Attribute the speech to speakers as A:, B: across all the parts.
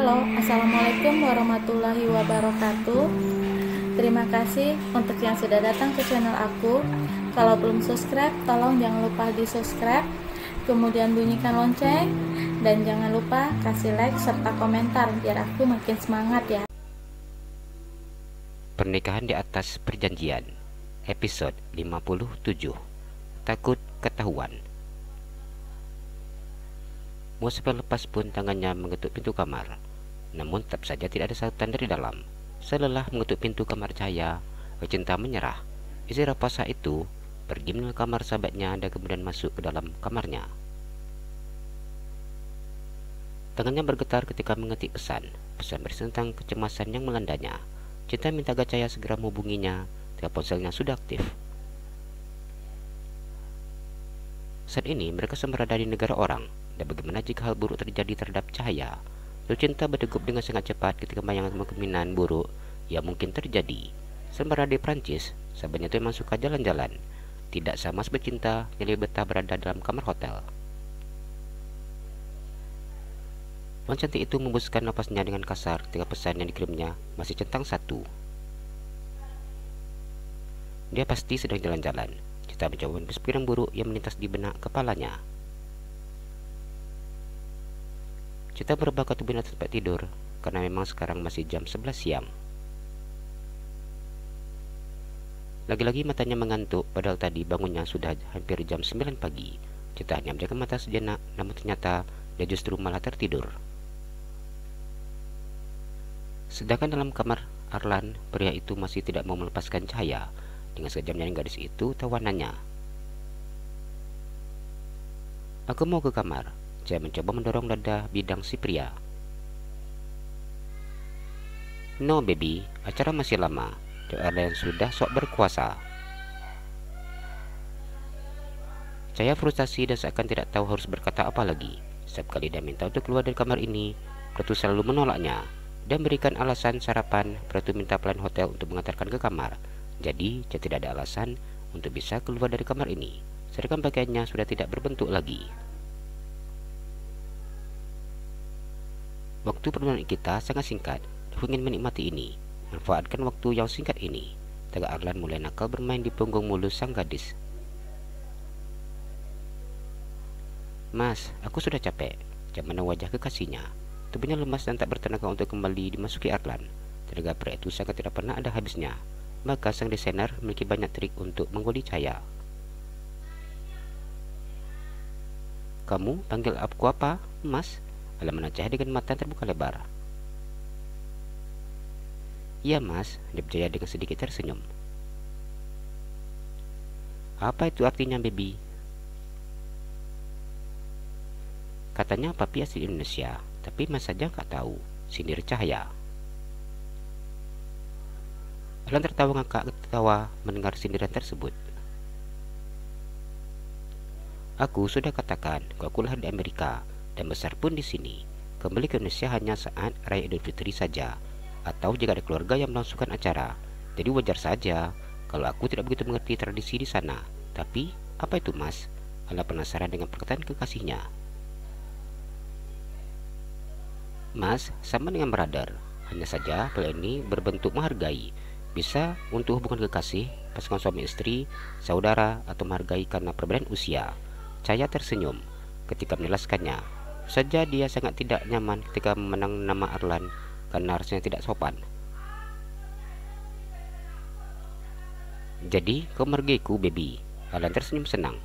A: Halo, Assalamualaikum warahmatullahi wabarakatuh. Terima kasih untuk yang sudah datang ke channel aku. Kalau belum subscribe, tolong jangan lupa di subscribe, kemudian bunyikan lonceng, dan jangan lupa kasih like serta komentar biar aku makin semangat ya.
B: Pernikahan di atas perjanjian, episode 57. Takut ketahuan. Mau sampai lepas pun tangannya mengetuk pintu kamar. Namun tetap saja tidak ada sautan dari dalam. Selelah mengetuk pintu kamar Cahaya, Cinta menyerah. Isi rapasan itu pergi menuju kamar sahabatnya dan kemudian masuk ke dalam kamarnya. Tangannya bergetar ketika mengetik pesan berisi tentang kecemasan yang melandanya. Cinta minta agar Cahaya segera menghubunginya ketika ponselnya sudah aktif. Saat ini mereka sedang berada di negara orang. Dan bagaimana jika hal buruk terjadi terhadap Cahaya? Lalu Cinta berdegup dengan sangat cepat ketika membayangkan kemungkinan buruk yang mungkin terjadi. Sembara di Prancis, sahabatnya itu memang suka jalan-jalan. Tidak sama seperti Cinta yang lebih betah berada dalam kamar hotel. Wanita cantik itu membuskan napasnya dengan kasar ketika pesan yang dikirimnya masih centang satu. Dia pasti sedang jalan-jalan. Cinta mencoba pikiran buruk yang melintas di benak kepalanya. Cinta merebah ke tubuhnya tempat tidur karena memang sekarang masih jam 11 siang. Lagi-lagi matanya mengantuk padahal tadi bangunnya sudah hampir jam 9 pagi. Cinta hanya menjaga mata sejenak, namun ternyata dia justru malah tertidur. Sedangkan dalam kamar Arlan, pria itu masih tidak mau melepaskan Cahaya. Dengan sekejap menyaring gadis itu tawanannya. Aku mau ke kamar. Cahaya mencoba mendorong dada bidang si pria. No baby, acara masih lama. Jawab Arlan sudah sok berkuasa. Cahaya frustasi dan seakan tidak tahu harus berkata apa lagi. Setiap kali dia minta untuk keluar dari kamar ini, Pratu selalu menolaknya dan berikan alasan sarapan. Pratu minta pelayan hotel untuk mengantarkan ke kamar. Jadi, Cahaya tidak ada alasan untuk bisa keluar dari kamar ini. Sedangkan pakaiannya sudah tidak berbentuk lagi. Waktu pertemuan kita sangat singkat. Aku ingin menikmati ini. Manfaatkan waktu yang singkat ini. Tegak Arlan mulai nakal bermain di punggung mulus sang gadis. Mas, aku sudah capek. Cahaya wajah kekasihnya. Tubuhnya lemas dan tak bertenaga untuk kembali dimasuki Arlan. Tenaga pria itu sangat tidak pernah ada habisnya. Maka sang desainer memiliki banyak trik untuk menggoda Cahaya. Kamu panggil aku apa, Mas? Alam Cahaya dengan mata terbuka lebar. Iya mas, dia berjaya dengan sedikit tersenyum. Apa itu artinya baby? Katanya papi asli Indonesia, tapi mas saja nggak tahu, sindir Cahaya. Alan tertawa ngakak ketawa mendengar sindiran tersebut. Aku sudah katakan, aku lahir di Amerika dan besar pun di sini. Kembali ke Indonesia hanya saat Raya Idul Fitri saja, atau jika ada keluarga yang melangsungkan acara. Jadi wajar saja kalau aku tidak begitu mengerti tradisi di sana. Tapi apa itu mas? Alan penasaran dengan perkataan kekasihnya. Mas sama dengan brother, hanya saja kalau ini berbentuk menghargai. Bisa untuk hubungan kekasih, pasangan suami istri, saudara, atau menghargai karena perbedaan usia. Cahaya tersenyum ketika menjelaskannya. Saja dia sangat tidak nyaman ketika memenang nama Arlan karena rasanya tidak sopan. Jadi kau menghargaiku baby? Arlan tersenyum senang.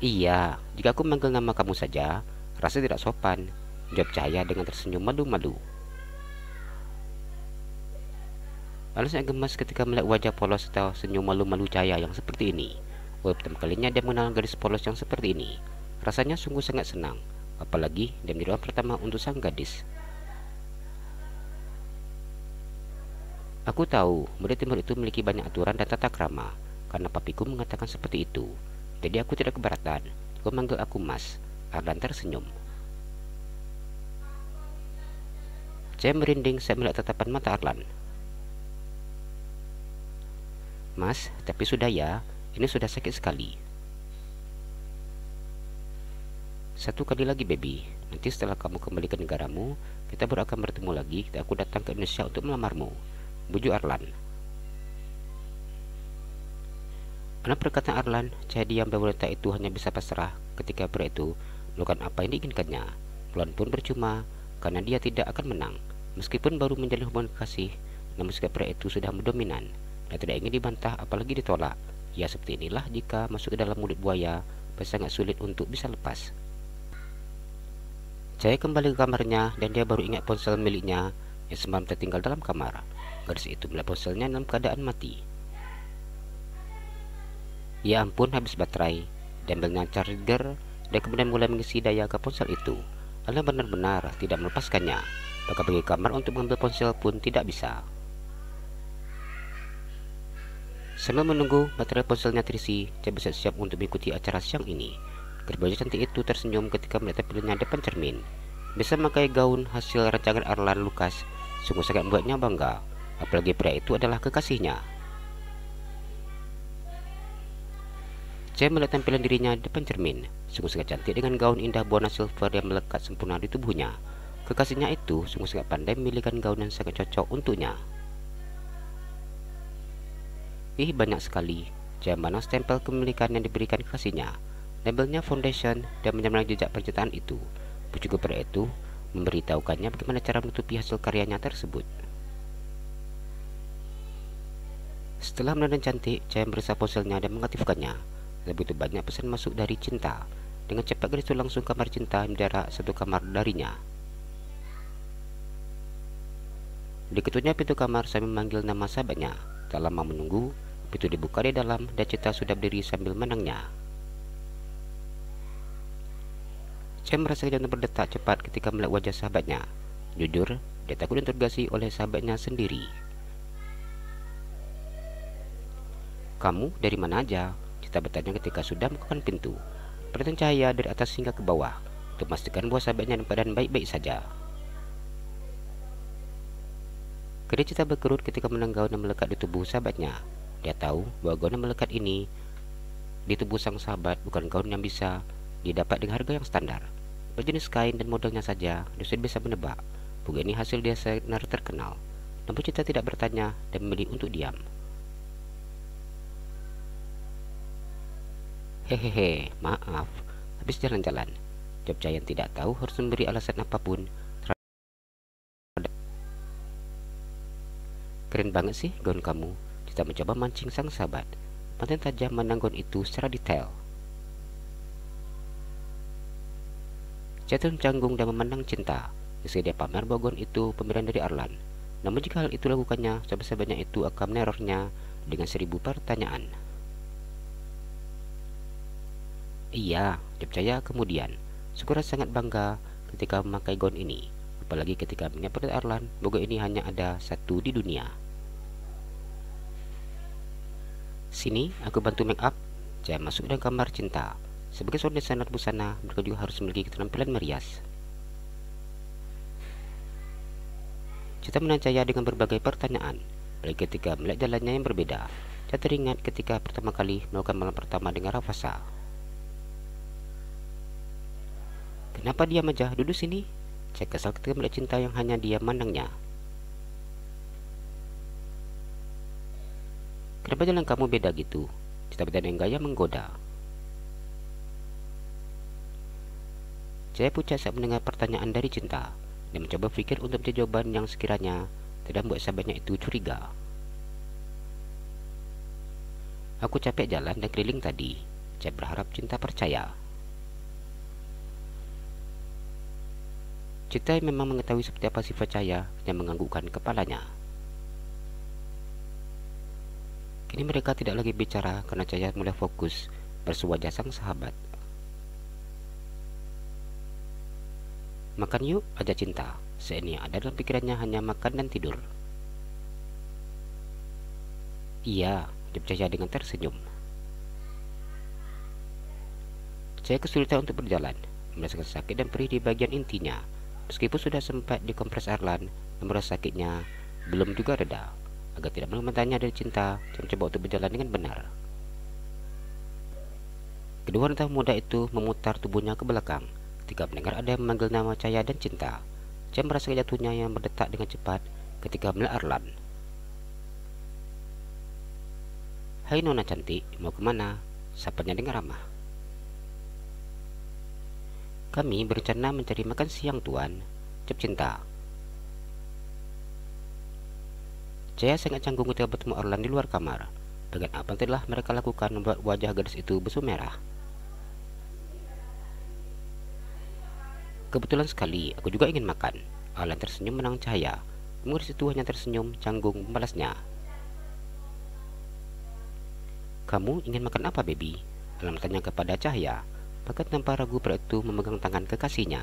B: Iya, jika aku memanggil nama kamu saja, rasa tidak sopan, jawab Cahaya dengan tersenyum malu-malu. Arlan sangat gemas ketika melihat wajah polos atau senyum malu-malu Cahaya yang seperti ini. Pertama kalinya dia mengenal gadis polos yang seperti ini. Rasanya sungguh sangat senang, apalagi dia menjadi orang pertama untuk sang gadis. Aku tahu muda timur itu memiliki banyak aturan dan tata krama, karena papiku mengatakan seperti itu. Jadi aku tidak keberatan. Kau manggil aku mas. Arlan tersenyum. Saya merinding saat melihat tatapan mata Arlan. Mas, tapi sudah ya. Ini sudah sakit sekali. Satu kali lagi baby, nanti setelah kamu kembali ke negaramu, kita baru akan bertemu lagi. Aku datang ke Indonesia untuk melamarmu, bujuk Arlan. Dalam perkataan Arlan, Cahaya diam dan wanita itu hanya bisa pasrah ketika pria itu melakukan apa yang diinginkannya. Peluang pun percuma, karena dia tidak akan menang. Meskipun baru menjalin hubungan kasih, namun sikap pria itu sudah mendominan dan tidak ingin dibantah apalagi ditolak. Ya seperti inilah jika masuk ke dalam mulut buaya, sangat sulit untuk bisa lepas. Cahaya kembali ke kamarnya dan dia baru ingat ponsel miliknya yang semalam tertinggal dalam kamar. Gadis itu melihat ponselnya dalam keadaan mati. Ya ampun, habis baterai. Dia ambilnya charger dan kemudian mulai mengisi daya ke ponsel itu. Alan benar-benar tidak melepaskannya. Maka pergi kamar untuk mengambil ponsel pun tidak bisa. Sambil menunggu baterai ponselnya terisi, dia bersiap-siap untuk mengikuti acara siang ini. Gadis cantik itu tersenyum ketika melihat tampilnya depan cermin. Bisa memakai gaun hasil rancangan Arlan Lucas sungguh sangat membuatnya bangga. Apalagi pria itu adalah kekasihnya. Saya melihat tampilan dirinya di depan cermin, sungguh sangat cantik dengan gaun indah berwarna silver yang melekat sempurna di tubuhnya. Kekasihnya itu sungguh sangat pandai memilihkan gaun yang sangat cocok untuknya. Banyak sekali mana stempel kepemilikan yang diberikan kekasihnya. Labelnya foundation dan menyamai jejak percintaan itu. Juga pria itu memberitahukannya bagaimana cara menutupi hasil karyanya tersebut. Setelah mendandan cantik, Cahaya memeriksa ponselnya dan mengaktifkannya. Begitu banyak pesan masuk dari Cinta. Dengan cepat gadis itu langsung kamar Cinta yang jarak satu kamar darinya. Diketutnya pintu kamar sambil memanggil nama sahabatnya. Tak lama menunggu, pintu dibuka di dalam dan Cinta sudah berdiri sambil menangnya. Cahaya merasa jantung berdetak cepat ketika melihat wajah sahabatnya. Jujur, dia takut diinterogasi oleh sahabatnya sendiri. "Kamu dari mana aja?" Cinta bertanya ketika sudah membuka pintu. Perhatian Cahaya dari atas hingga ke bawah untuk memastikan bahwa sahabatnya dalam keadaan baik-baik saja. Kedai Cinta berkerut ketika mendengar gaun yang melekat di tubuh sahabatnya. Dia tahu bahwa gaun yang melekat ini di tubuh sang sahabat bukan gaun yang bisa didapat dengan harga yang standar. Berjenis kain dan modelnya saja, dia sudah bisa menebak bahwa ini hasil desainer terkenal. Namun Cinta tidak bertanya dan memilih untuk diam. "Hehehe, maaf, habis jalan-jalan," jawab Cahaya yang tidak tahu harus memberi alasan apapun terhadap. "Keren banget sih gaun kamu." Cinta mencoba mancing sang sahabat. Mata tajam memandang gaun itu secara detail. Cahaya mencanggung dan memandang Cinta. Meski dia pamer bahwa gaun itu pemberian dari Arlan, namun jika hal itu lakukannya, sahabat-sahabatnya itu akan menerornya dengan 1000 pertanyaan. "Iya," jawab Cahaya kemudian. Syukur sangat bangga ketika memakai gaun ini, apalagi ketika mengingat Arlan bahwa ini hanya ada satu di dunia. "Sini, aku bantu make up." Cahaya masuk dalam kamar Cinta. Sebagai seorang desainer busana, mereka juga harus memiliki keterampilan merias. Cinta menanya Cahaya dengan berbagai pertanyaan, apalagi ketika melihat jalannya yang berbeda. Cahaya teringat ketika pertama kali melakukan malam pertama dengan Raffasa. "Kenapa diam aja? Duduk sini." Cahaya kesal ketika melihat Cinta yang hanya diam memandangnya. "Kenapa jalan kamu beda gitu?" Cinta bertanya dengan gaya menggoda. Cahaya pucat saat mendengar pertanyaan dari Cinta dan mencoba berpikir untuk mencari jawaban yang sekiranya tidak membuat sahabatnya itu curiga. "Aku capek jalan dan keliling tadi." Cahaya berharap Cinta percaya. Cinta memang mengetahui seperti apa sifat Cahaya yang menganggukkan kepalanya. Kini mereka tidak lagi bicara karena Cahaya mulai fokus bersuara sang sahabat. "Makan yuk," ajak Cinta. Ini ada dalam pikirannya hanya makan dan tidur. "Iya," jawab Cahaya dengan tersenyum. Cahaya kesulitan untuk berjalan, merasakan sakit dan perih di bagian intinya. Meskipun sudah sempat dikompres Arlan, namun rasa sakitnya belum juga reda. Agar tidak menantangnya dari Cinta, dia mencoba untuk berjalan dengan benar. Kedua wanita muda itu memutar tubuhnya ke belakang ketika mendengar ada yang memanggil nama Cahaya dan Cinta. Dia merasakan jantungnya yang berdetak dengan cepat ketika melihat Arlan. "Hai Nona cantik, mau kemana?" sapanya dengan ramah. "Kami berencana mencari makan siang, Tuan," ucap Cinta. Cahaya sangat canggung ketika bertemu Arlan di luar kamar. Bagian apa yang telah mereka lakukan membuat wajah gadis itu bersumber merah. "Kebetulan sekali, aku juga ingin makan." Arlan tersenyum menang Cahaya. Gadis itu hanya tersenyum canggung membalasnya. "Kamu ingin makan apa, baby?" Arlan bertanya kepada Cahaya. Bahkan tanpa ragu pria itu memegang tangan kekasihnya.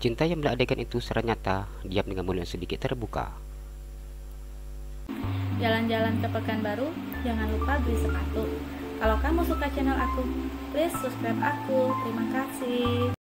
B: Cinta yang melihat adegan itu secara nyata diam dengan mulut yang sedikit terbuka.
A: Jalan-jalan ke Pekanbaru, jangan lupa beli sepatu. Kalau kamu suka channel aku, please subscribe aku. Terima kasih.